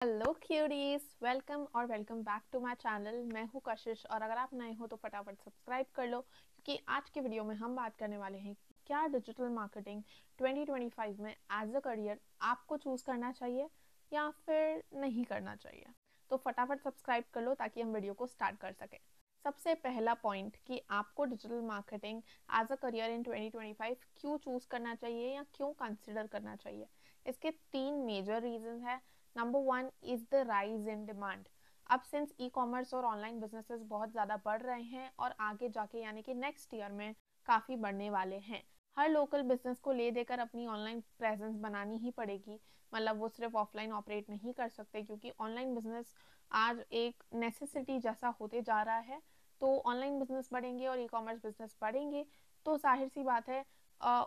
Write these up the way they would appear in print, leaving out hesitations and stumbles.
Hello queries, welcome और welcome back to my channel. मैं हूं कशिश और अगर आप नए हो तो फटाफट सब्सक्राइब कर लो क्योंकि आज की वीडियो में हम बात करने वाले हैं कि क्या डिजिटल मार्केटिंग 2025 में एज अ करियर आपको चूज करना चाहिए या फिर नहीं करना चाहिए। तो फटाफट सब्सक्राइब कर लो ताकि हम वीडियो को स्टार्ट कर सकें। सबसे पहला पॉइंट कि आपको digital marketing as a career in 2025 क्यों चूज करना चाहिए या क्यों कंसिडर करना चाहिए। इसके तीन मेजर रीजन है। Number one is the rise in demand. अब सिंस ई कॉमर्स और ऑनलाइन बिजनेसेस बहुत ज़्यादा बढ़ रहे हैं और आगे जाके यानी कि नेक्स्ट ईयर में काफ़ी बढ़ने वाले हैं। हर लोकल बिजनेस को ले देकर अपनी ऑनलाइन प्रेजेंस बनानी ही पड़ेगी। मतलब वो सिर्फ ऑफलाइन ऑपरेट नहीं कर सकते क्योंकि ऑनलाइन बिजनेस आज एक नेसेसिटी जैसा होते जा रहा है। तो ऑनलाइन बिजनेस बढ़ेंगे और ई कॉमर्स बिजनेस बढ़ेंगे तो जाहिर सी बात है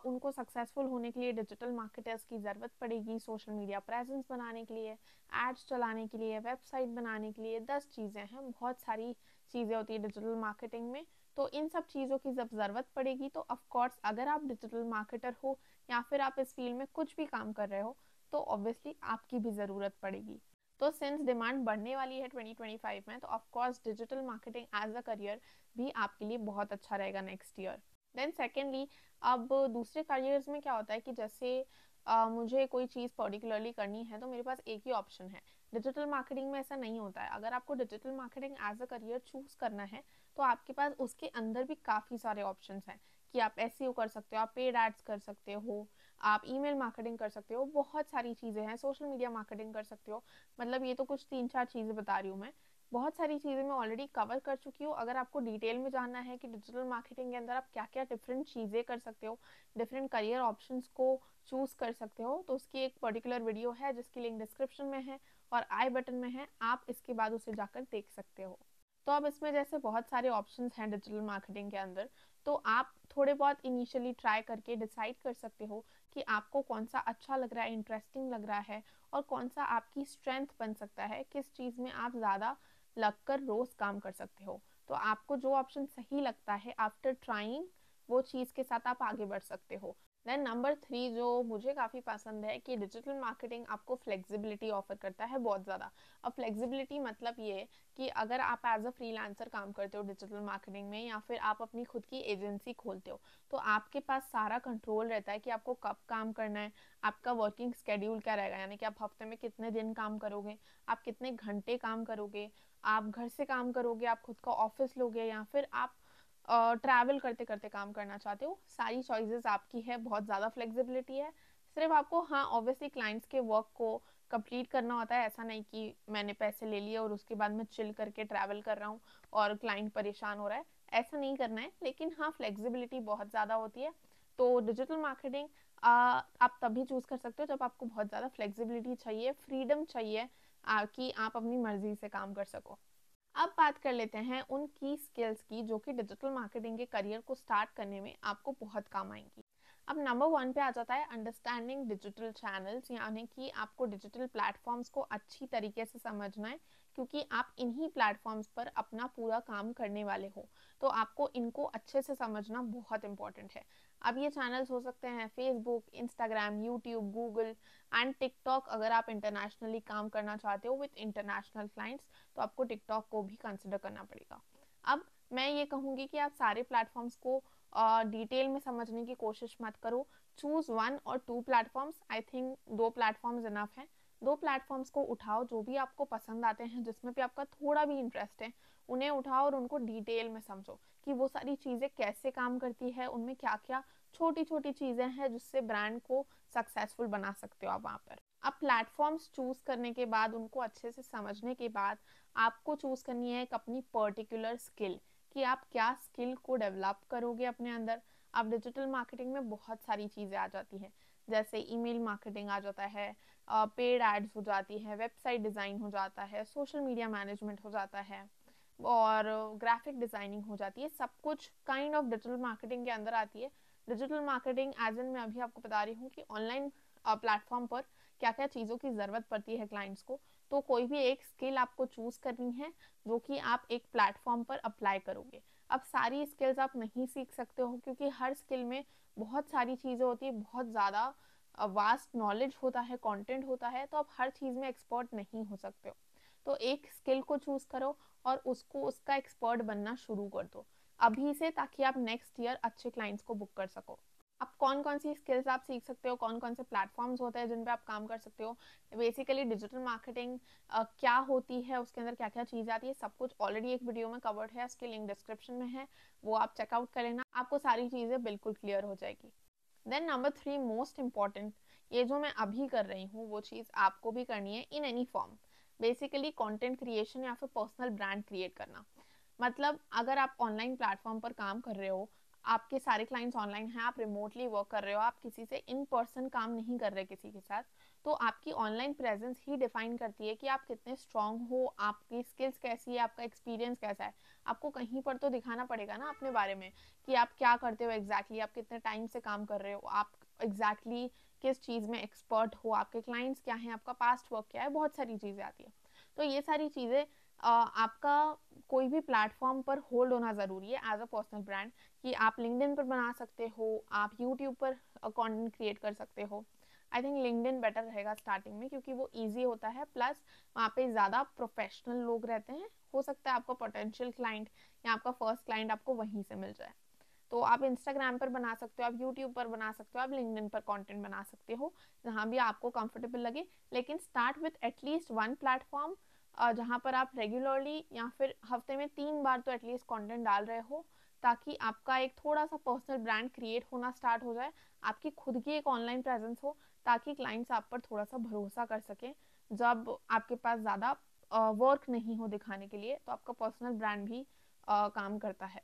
उनको सक्सेसफुल होने के लिए डिजिटल मार्केटर्स की ज़रूरत पड़ेगी। सोशल मीडिया प्रेजेंस बनाने के लिए, एड्स चलाने के लिए, वेबसाइट बनाने के लिए 10 चीज़ें हैं, बहुत सारी चीज़ें होती है डिजिटल मार्केटिंग में। तो इन सब चीज़ों की जब ज़रूरत पड़ेगी तो ऑफकोर्स अगर आप डिजिटल मार्केटर हो या फिर आप इस फील्ड में कुछ भी काम कर रहे हो तो ऑब्वियसली आपकी भी ज़रूरत पड़ेगी। तो सिंस डिमांड बढ़ने वाली है 2025 में तो of course digital marketing as a career भी आपके लिए बहुत अच्छा रहेगा नेक्स्ट ईयर। देन सेकेंडली, अब दूसरे करियर्स में क्या होता है कि जैसे मुझे कोई चीज़ पर्टिकुलरली करनी है तो मेरे पास एक ही ऑप्शन है। डिजिटल मार्केटिंग में ऐसा नहीं होता है। अगर आपको digital marketing as a career choose करना है तो आपके पास उसके अंदर भी काफ़ी सारे ऑप्शंस हैं कि आप एसईओ कर सकते हो, आप पेड एड्स कर सकते हो, आप ईमेल मार्केटिंग कर सकते हो, बहुत सारी चीज़ें हैं, सोशल मीडिया मार्केटिंग कर सकते हो। मतलब ये तो कुछ तीन चार चीज़ें बता रही हूँ मैं, बहुत सारी चीज़ें मैं ऑलरेडी कवर कर चुकी हूँ। अगर आपको डिटेल में जानना है कि डिजिटल मार्केटिंग के अंदर आप क्या क्या डिफरेंट चीज़ें कर सकते हो, डिफरेंट करियर ऑप्शंस को चूज़ कर सकते हो, तो उसकी एक पर्टिकुलर वीडियो है जिसकी लिंक डिस्क्रिप्शन में है और आई बटन में है, आप इसके बाद उसे जाकर देख सकते हो। तो अब इसमें जैसे बहुत सारे ऑप्शंस हैं डिजिटल मार्केटिंग के अंदर, तो आप थोड़े बहुत इनिशियली ट्राई करके डिसाइड कर सकते हो कि आपको कौन सा अच्छा लग रहा है, इंटरेस्टिंग लग रहा है और कौन सा आपकी स्ट्रेंथ बन सकता है, किस चीज़ में आप ज़्यादा लगकर रोज़ काम कर सकते हो। तो आपको जो ऑप्शन सही लगता है आफ्टर ट्राइंग वो चीज़ के साथ आप आगे बढ़ सकते हो। देन नंबर थ्री जो मुझे काफ़ी पसंद है कि डिजिटल मार्केटिंग आपको फ्लेक्सिबिलिटी ऑफर करता है बहुत ज़्यादा। अब फ्लेक्सिबिलिटी मतलब ये कि अगर आप एज अ फ्रीलांसर काम करते हो डिजिटल मार्केटिंग में या फिर आप अपनी खुद की एजेंसी खोलते हो तो आपके पास सारा कंट्रोल रहता है कि आपको कब काम करना है, आपका वर्किंग स्केड्यूल क्या रहेगा, यानी कि आप हफ्ते में कितने दिन काम करोगे, आप कितने घंटे काम करोगे, आप घर से काम करोगे, आप खुद का ऑफिस लोगे या फिर आप ट्रैवल करते करते काम करना चाहते हो। सारी चॉइसेस आपकी है, बहुत ज़्यादा फ्लेक्सिबिलिटी है। सिर्फ आपको हाँ ऑब्वियसली क्लाइंट्स के वर्क को कंप्लीट करना होता है। ऐसा नहीं कि मैंने पैसे ले लिए और उसके बाद मैं चिल करके ट्रैवल कर रहा हूँ और क्लाइंट परेशान हो रहा है, ऐसा नहीं करना है। लेकिन हाँ फ्लेक्सिबिलिटी बहुत ज़्यादा होती है। तो डिजिटल मार्केटिंग आप तभी चूज़ कर सकते हो जब आपको बहुत ज़्यादा फ्लेक्सिबिलिटी चाहिए, फ्रीडम चाहिए कि आप अपनी मर्जी से काम कर सको। अब बात कर लेते हैं उन की स्किल्स की जो कि डिजिटल मार्केटिंग के करियर को स्टार्ट करने में आपको बहुत काम आएंगी। अब नंबर वन पे आ जाता है अंडरस्टैंडिंग डिजिटल चैनल्स, यानी कि आपको डिजिटल प्लेटफॉर्म्स को अच्छी तरीके से समझना है क्योंकि आप इन्हीं प्लेटफॉर्म्स पर अपना पूरा काम करने वाले हो। तो आपको इनको अच्छे से समझना बहुत इंपॉर्टेंट है। अब ये चैनल्स हो सकते हैं Facebook, Instagram, YouTube, Google and TikTok. अगर आप इंटरनेशनली काम करना चाहते हो विद इंटरनेशनल क्लाइंट्स तो आपको टिकटॉक को भी कंसिडर करना पड़ेगा। अब मैं ये कहूँगी कि आप सारे प्लेटफॉर्म्स को डिटेल में समझने की कोशिश मत करो। चूज वन और टू प्लेटफॉर्म्स, आई थिंक दो प्लेटफॉर्म्स इनफ है। दो प्लेटफॉर्म्स को उठाओ जो भी आपको पसंद आते हैं, जिसमें भी आपका थोड़ा भी इंटरेस्ट है, उन्हें उठाओ और उनको डिटेल में समझो कि वो सारी चीज़ें कैसे काम करती है, उनमें क्या क्या छोटी छोटी चीज़ें हैं जिससे ब्रांड को सक्सेसफुल बना सकते हो आप वहाँ पर। अब प्लेटफॉर्म्स चूज करने के बाद, उनको अच्छे से समझने के बाद आपको चूज करनी है एक अपनी पर्टिकुलर स्किल कि आप क्या स्किल को डेवलप करोगे अपने अंदर। अब डिजिटल मार्केटिंग में बहुत सारी चीज़ें आ जाती हैं, जैसे ईमेल मार्केटिंग आ जाता है, पेड एड्स हो जाती है, वेबसाइट डिज़ाइन हो जाता है, सोशल मीडिया मैनेजमेंट हो जाता है और ग्राफिक डिज़ाइनिंग हो जाती है। सब कुछ काइंड ऑफ डिजिटल मार्केटिंग के अंदर आती है। डिजिटल मार्केटिंग एज एन मैं अभी आपको बता रही हूँ कि ऑनलाइन प्लेटफॉर्म पर क्या क्या चीज़ों की ज़रूरत पड़ती है क्लाइंट्स को। तो कोई भी एक स्किल आपको चूज़ करनी है जो कि आप एक प्लेटफॉर्म पर अप्लाई करोगे। अब सारी स्किल्स आप नहीं सीख सकते हो क्योंकि हर स्किल में बहुत सारी चीज़ें होती है, बहुत ज़्यादा वास्ट नॉलेज होता है, कंटेंट होता है, तो आप हर चीज़ में एक्सपर्ट नहीं हो सकते हो। तो एक स्किल को चूज करो और उसको उसका एक्सपर्ट बनना शुरू कर दो अभी से, ताकि आप नेक्स्ट ईयर अच्छे क्लाइंट्स को बुक कर सको। अब कौन कौन सी स्किल्स आप सीख सकते हो, कौन कौन से प्लेटफॉर्म्स होते हैं जिन पे आप काम कर सकते हो, बेसिकली डिजिटल मार्केटिंग क्या होती है, उसके अंदर क्या क्या चीज़ आती है, सब कुछ ऑलरेडी एक वीडियो में कवर्ड है, उसकी लिंक डिस्क्रिप्शन में है, वो आप चेकआउट कर लेना, आपको सारी चीज़ें बिल्कुल क्लियर हो जाएगी। देन नंबर 3 मोस्ट इम्पॉर्टेंट, ये जो मैं अभी कर रही हूँ वो चीज़ आपको भी करनी है in any form, basically content creation या फिर पर्सनल ब्रांड क्रिएट करना। मतलब अगर आप ऑनलाइन प्लेटफॉर्म पर काम कर रहे हो, आपके सारे क्लाइंट्स ऑनलाइन हैं, आप रिमोटली वर्क कर रहे हो, आप किसी से इन पर्सन काम नहीं कर रहे किसी के साथ, तो आपकी ऑनलाइन प्रेजेंस ही डिफाइन करती है कि आप कितने स्ट्रांग हो, आपकी स्किल्स कैसी है, आपका एक्सपीरियंस कैसा है। आपको कहीं पर तो दिखाना पड़ेगा ना अपने बारे में कि आप क्या करते हो एग्जैक्टली, आप कितने टाइम से काम कर रहे हो, आप एग्जैक्टली किस चीज़ में एक्सपर्ट हो, आपके क्लाइंट्स क्या हैं, आपका पास्ट वर्क क्या है, बहुत सारी चीज़ें आती है। तो ये सारी चीज़ें आपका कोई भी प्लेटफॉर्म पर होल्ड होना ज़रूरी है एज अ पर्सनल ब्रांड, कि आप लिंक्डइन पर बना सकते हो, आप यूट्यूब पर कंटेंट क्रिएट कर सकते हो। आई थिंक लिंक्डइन बेटर रहेगा स्टार्टिंग में, क्योंकि वो ईजी होता है, प्लस वहाँ पे ज़्यादा प्रोफेशनल लोग रहते हैं, हो सकता है आपका पोटेंशियल क्लाइंट या आपका फर्स्ट क्लाइंट आपको वहीं से मिल जाए। तो आप इंस्टाग्राम पर बना सकते हो, आप यूट्यूब पर बना सकते हो, आप लिंक्डइन पर कंटेंट बना सकते हो, जहाँ भी आपको कंफर्टेबल लगे, लेकिन start with at least one platform, जहाँ पर आप रेगुलरली या फिर हफ्ते में 3 बार तो एटलीस्ट कंटेंट डाल रहे हो, ताकि आपका एक थोड़ा सा पर्सनल ब्रांड क्रिएट होना स्टार्ट हो जाए, आपकी खुद की एक ऑनलाइन प्रेजेंस हो, ताकि क्लाइंट्स आप पर थोड़ा सा भरोसा कर सकें। जब आपके पास ज़्यादा वर्क नहीं हो दिखाने के लिए, तो आपका पर्सनल ब्रांड भी काम करता है।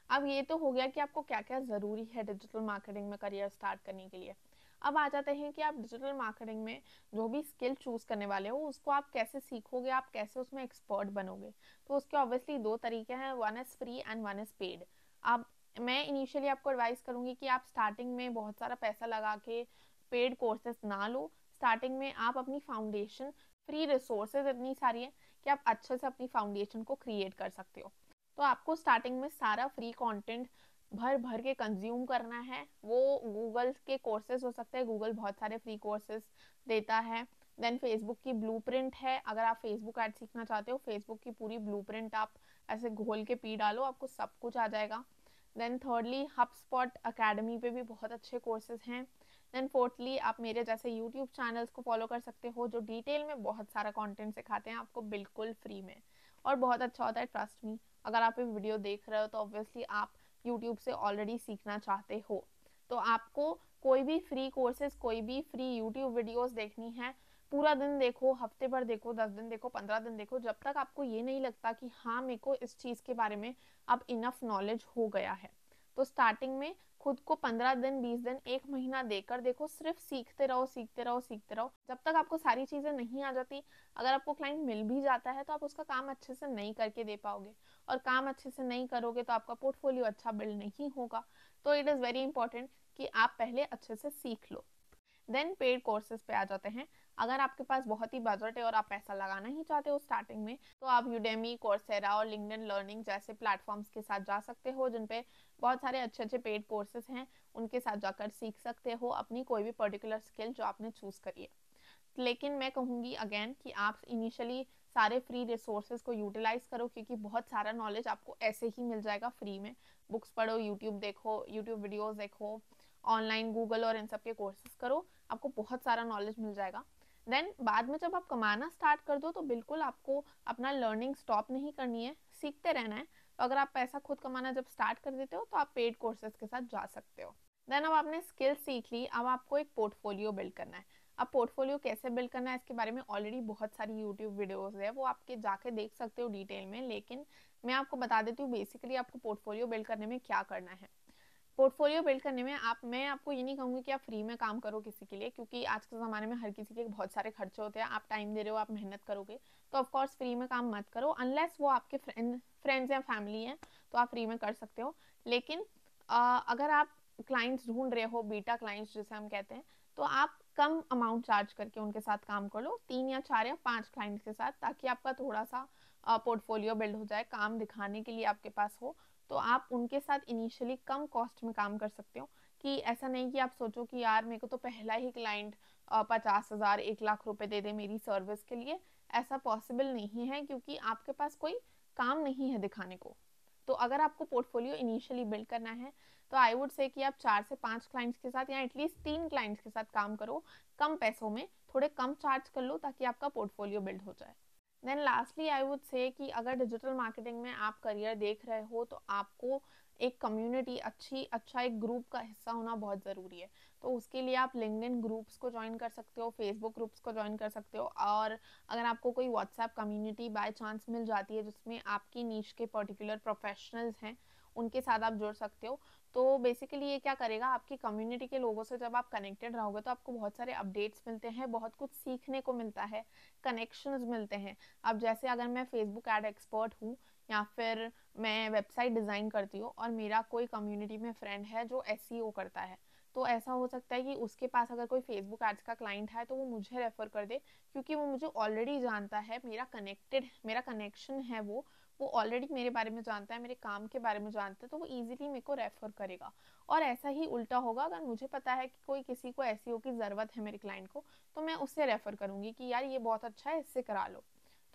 अब ये तो हो गया कि आपको क्या क्या ज़रूरी है डिजिटल मार्केटिंग में करियर स्टार्ट करने के लिए। अब आ जाते हैं कि आप डिजिटल मार्केटिंग में जो भी स्किल चूज़ करने वाले हो उसको आप कैसे सीखोगे, आप कैसे उसमें एक्सपर्ट बनोगे। तो उसके ऑब्वियसली 2 तरीके हैं, one is free and one is paid. अब मैं इनिशियली आपको एडवाइस करूँगी कि आप स्टार्टिंग में बहुत सारा पैसा लगा के पेड कोर्सेज ना लो। स्टार्टिंग में आप अपनी फाउंडेशन, फ्री रिसोर्सेज इतनी सारी है कि आप अच्छे से अपनी फाउंडेशन को क्रिएट कर सकते हो। तो आपको स्टार्टिंग में सारा फ्री कंटेंट भर भर के कंज्यूम करना है। वो गूगल के कोर्सेज हो सकते हैं, गूगल बहुत सारे फ्री कोर्सेज देता है। देन फेसबुक की ब्लूप्रिंट है, अगर आप फेसबुक ऐड सीखना चाहते हो, फेसबुक की पूरी ब्लूप्रिंट आप ऐसे घोल के पी डालो, आपको सब कुछ आ जाएगा। देन थर्डली हबस्पॉट अकेडमी पे भी बहुत अच्छे कोर्सेज हैं। देन फोर्थली आप मेरे जैसे यूट्यूब चैनल्स को फॉलो कर सकते हो, जो डिटेल में बहुत सारा कंटेंट सिखाते हैं आपको बिल्कुल फ्री में, और बहुत अच्छा होता है, ट्रस्ट मी। अगर आप ये वीडियो देख रहे हो तो ऑब्वियसली आप यूट्यूब से ऑलरेडी सीखना चाहते हो, तो आपको कोई भी फ्री कोर्सेज, कोई भी फ्री यूट्यूब वीडियोस देखनी है, पूरा दिन देखो, हफ्ते भर देखो, 10 दिन देखो, 15 दिन देखो, जब तक आपको ये नहीं लगता कि हाँ मेरे को इस चीज़ के बारे में अब इनफ नॉलेज हो गया है। तो स्टार्टिंग में खुद को 15 दिन, 20 दिन, 1 महीना देकर देखो, सिर्फ सीखते रहो, सीखते रहो, सीखते रहो, जब तक आपको सारी चीज़ें नहीं आ जाती। अगर आपको क्लाइंट मिल भी जाता है तो आप उसका काम अच्छे से नहीं करके दे पाओगे, और काम अच्छे से नहीं करोगे तो आपका पोर्टफोलियो अच्छा बिल्ड नहीं होगा। तो इट इज़ वेरी इंपॉर्टेंट कि आप पहले अच्छे से सीख लो। देन पेड कोर्सेज पे आ जाते हैं। अगर आपके पास बहुत ही बजट है और आप पैसा लगाना ही चाहते हो स्टार्टिंग में, तो आप यूडेमी, कोर्सेरा और लिंक्डइन लर्निंग जैसे प्लेटफॉर्म्स के साथ जा सकते हो, जिन पे बहुत सारे अच्छे अच्छे पेड कोर्सेज हैं, उनके साथ जाकर सीख सकते हो अपनी कोई भी पर्टिकुलर स्किल जो आपने चूज़ करी है। लेकिन मैं कहूँगी अगेन कि आप इनिशियली सारे फ्री रिसोर्सेज को यूटिलाइज करो, क्योंकि बहुत सारा नॉलेज आपको ऐसे ही मिल जाएगा फ्री में। बुक्स पढ़ो, यूट्यूब देखो, यूट्यूब वीडियोस देखो, ऑनलाइन गूगल और इन सब के कोर्सेज करो, आपको बहुत सारा नॉलेज मिल जाएगा। देन बाद में जब आप कमाना स्टार्ट कर दो तो बिल्कुल आपको अपना लर्निंग स्टॉप नहीं करनी है, सीखते रहना है। तो अगर आप पैसा खुद कमाना जब स्टार्ट कर देते हो तो आप पेड कोर्सेज के साथ जा सकते हो। देन अब आपने स्किल सीख ली, अब आपको एक पोर्टफोलियो बिल्ड करना है। अब पोर्टफोलियो कैसे बिल्ड करना है इसके बारे में ऑलरेडी बहुत सारी यूट्यूब वीडियोस है, वो आपके जाके देख सकते हो डिटेल में, लेकिन मैं आपको बता देती हूँ बेसिकली आपको पोर्टफोलियो बिल्ड करने में क्या करना है। पोर्टफोलियो बिल्ड करने में मैं आपको ये नहीं कहूँगी कि आप फ्री में काम करो किसी के लिए, क्योंकि आज के ज़माने में हर किसी के बहुत सारे खर्चे होते हैं, आप टाइम दे रहे हो, आप मेहनत करोगे, तो ऑफकोर्स फ्री में काम मत करो, अनलेस वो आपके फ्रेंड्स या फैमिली हैं, तो आप फ्री में कर सकते हो। लेकिन अगर आप क्लाइंट्स ढूंढ रहे हो, बीटा क्लाइंट्स जिसे हम कहते हैं, तो आप कम अमाउंट चार्ज करके उनके साथ काम कर लो, 3 या 4 या 5 क्लाइंट्स के साथ, ताकि आपका थोड़ा सा पोर्टफोलियो बिल्ड हो जाए, काम दिखाने के लिए आपके पास हो। तो आप उनके साथ इनिशियली कम कॉस्ट में काम कर सकते हो, कि ऐसा नहीं कि आप सोचो कि यार मेरे को तो पहला ही क्लाइंट 50,000 1 लाख रुपए दे दे मेरी सर्विस के लिए। ऐसा पॉसिबल नहीं है, क्योंकि आपके पास कोई काम नहीं है दिखाने को। तो अगर आपको पोर्टफोलियो इनिशियली बिल्ड करना है तो आई वुड से कि आप 4 से 5 क्लाइंट्स के साथ या एटलीस्ट 3 क्लाइंट्स के साथ काम करो, कम पैसों में, थोड़े कम चार्ज कर लो, ताकि आपका पोर्टफोलियो बिल्ड हो जाए। Then lastly I would say कि अगर डिजिटल मार्केटिंग में आप करियर देख रहे हो तो आपको एक कम्युनिटी, अच्छा एक ग्रुप का हिस्सा होना बहुत ज़रूरी है। तो उसके लिए आप लिंक्डइन ग्रुप्स को ज्वाइन कर सकते हो, फेसबुक ग्रुप्स को ज्वाइन कर सकते हो, और अगर आपको कोई व्हाट्सएप कम्युनिटी बाय चांस मिल जाती है जिसमें आपकी नीश के पर्टिकुलर प्रोफेशनल्स हैं, उनके साथ आप जुड़ सकते हो। तो बेसिकली ये क्या करेगा, आपकी कम्युनिटी के लोगों से जब आप कनेक्टेड रहोगे तो आपको बहुत सारे अपडेट्स मिलते हैं, बहुत कुछ सीखने को मिलता है, कनेक्शंस मिलते हैं। अब जैसे अगर मैं फेसबुक एड एक्सपर्ट हूँ या फिर मैं वेबसाइट डिज़ाइन करती हूँ और मेरा कोई कम्युनिटी में फ्रेंड है जो एसईओ करता है, तो ऐसा हो सकता है कि उसके पास अगर कोई फेसबुक एड्स का क्लाइंट है तो वो मुझे रेफर कर दे, क्योंकि वो मुझे ऑलरेडी जानता है, मेरा कनेक्शन है, वो ऑलरेडी मेरे बारे में जानता है, मेरे काम के बारे में जानता है, तो वो इजीली मेरे को रेफर करेगा। और ऐसा ही उल्टा होगा, अगर मुझे पता है कि कोई किसी को एसईओ की ज़रूरत है मेरे क्लाइंट को, तो मैं उससे रेफर करूँगी कि यार ये बहुत अच्छा है, इससे करा लो।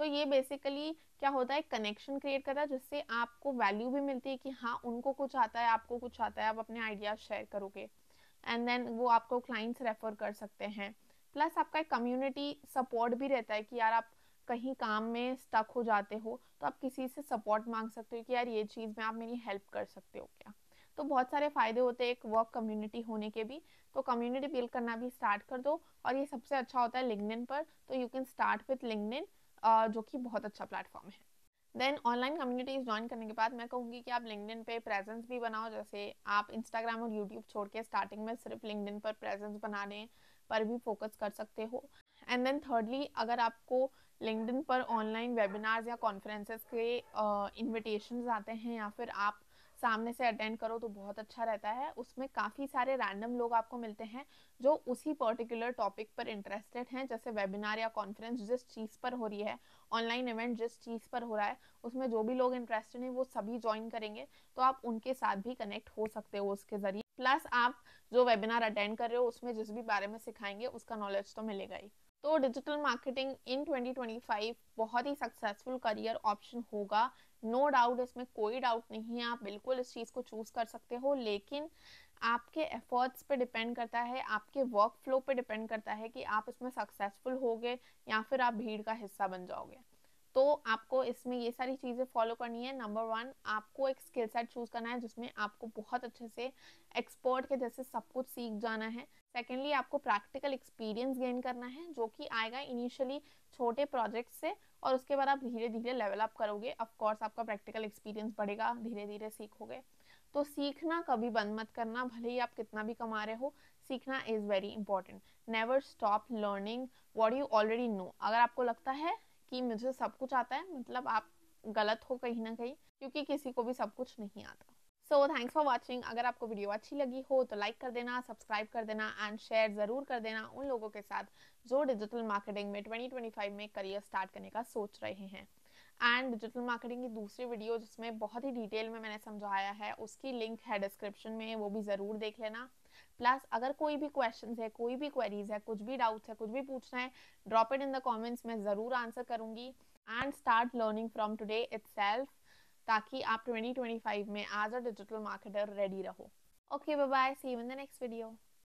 तो ये बेसिकली क्या होता है, कनेक्शन क्रिएट करता है, जिससे आपको वैल्यू भी मिलती है कि हाँ उनको कुछ आता है, आपको कुछ आता है, आप अपने आइडियाज शेयर करोगे, एंड देन वो आपको क्लाइंट्स रेफर कर सकते हैं। प्लस आपका एक कम्युनिटी सपोर्ट भी रहता है कि यार आप कहीं काम में स्टक हो जाते हो तो आप किसी से सपोर्ट मांग सकते हो कि यार ये चीज़ में आप मेरी हेल्प कर सकते हो क्या। तो बहुत सारे फ़ायदे होते हैं एक वर्क कम्युनिटी होने के भी। तो कम्युनिटी बिल्ड करना भी स्टार्ट कर दो, और ये सबसे अच्छा होता है लिंक्डइन पर। तो you can start with LinkedIn, जो कि बहुत अच्छा प्लेटफॉर्म है। देन ऑनलाइन कम्युनिटीज ज्वाइन करने के बाद मैं कहूँगी कि आप लिंक्डइन पे प्रेजेंस भी बनाओ। जैसे आप इंस्टाग्राम और यूट्यूब छोड़ के स्टार्टिंग में सिर्फ लिंक्डइन पर प्रेजेंस बनाने पर भी फोकस कर सकते हो। एंड देन थर्डली, अगर आपको लिंक्डइन पर ऑनलाइन वेबिनार्स या कॉन्फ्रेंसेस के इन्विटेशंस आते हैं या फिर आप सामने से अटेंड करो तो बहुत अच्छा रहता है। उसमें काफ़ी सारे रैंडम लोग आपको मिलते हैं जो उसी पर्टिकुलर टॉपिक पर इंटरेस्टेड हैं। जैसे वेबिनार या कॉन्फ्रेंस जिस चीज़ पर हो रही है, ऑनलाइन इवेंट जिस चीज़ पर हो रहा है, उसमें जो भी लोग इंटरेस्टेड हैं वो सभी ज्वाइन करेंगे, तो आप उनके साथ भी कनेक्ट हो सकते हो उसके ज़रिए। प्लस आप जो वेबिनार अटेंड कर रहे हो उसमें जिस भी बारे में सिखाएंगे उसका नॉलेज तो मिलेगा ही। तो डिजिटल मार्केटिंग इन 2025 बहुत ही सक्सेसफुल करियर ऑप्शन होगा, नो डाउट, इसमें कोई डाउट नहीं है। आप बिल्कुल इस चीज़ को चूज़ कर सकते हो, लेकिन आपके एफर्ट्स पे डिपेंड करता है, आपके वर्क फ्लो पे डिपेंड करता है कि आप इसमें सक्सेसफुल होगे या फिर आप भीड़ का हिस्सा बन जाओगे। तो आपको इसमें ये सारी चीज़ें फॉलो करनी है। नंबर 1, आपको एक स्किल सेट चूज़ करना है जिसमें आपको बहुत अच्छे से एक्सपर्ट के जैसे सब कुछ सीख जाना है। सेकेंडली, आपको प्रैक्टिकल एक्सपीरियंस गेन करना है, जो कि आएगा इनिशियली छोटे प्रोजेक्ट से, और उसके बाद आप धीरे धीरे लेवल अप करोगे। ऑफ कोर्स आपका प्रैक्टिकल एक्सपीरियंस बढ़ेगा, धीरे धीरे सीखोगे। तो सीखना कभी बंद मत करना, भले ही आप कितना भी कमा रहे हो, सीखना is very important. Never stop learning what you already know. अगर आपको लगता है कि मुझे सब कुछ आता है, मतलब आप गलत हो कहीं ना कहीं, क्योंकि किसी को भी सब कुछ नहीं आता। So thanks for watching. अगर आपको वीडियो अच्छी लगी हो तो लाइक कर देना, सब्सक्राइब कर देना, एंड शेयर ज़रूर कर देना उन लोगों के साथ जो डिजिटल मार्केटिंग में 2025 में करियर स्टार्ट करने का सोच रहे हैं। एंड डिजिटल मार्केटिंग की दूसरी वीडियो जिसमें बहुत ही डिटेल में मैंने समझाया है, उसकी लिंक है डिस्क्रिप्शन में, वो भी ज़रूर देख लेना। प्लस अगर कोई भी क्वेश्चन है, कोई भी क्वेरीज है, कुछ भी डाउट्स है, कुछ भी पूछना है, drop it in the comments, मैं ज़रूर आंसर करूँगी। And start learning from today itself, ताकि आप 2025 में as a digital marketer ready रहो। Okay, bye bye, see you in the next video.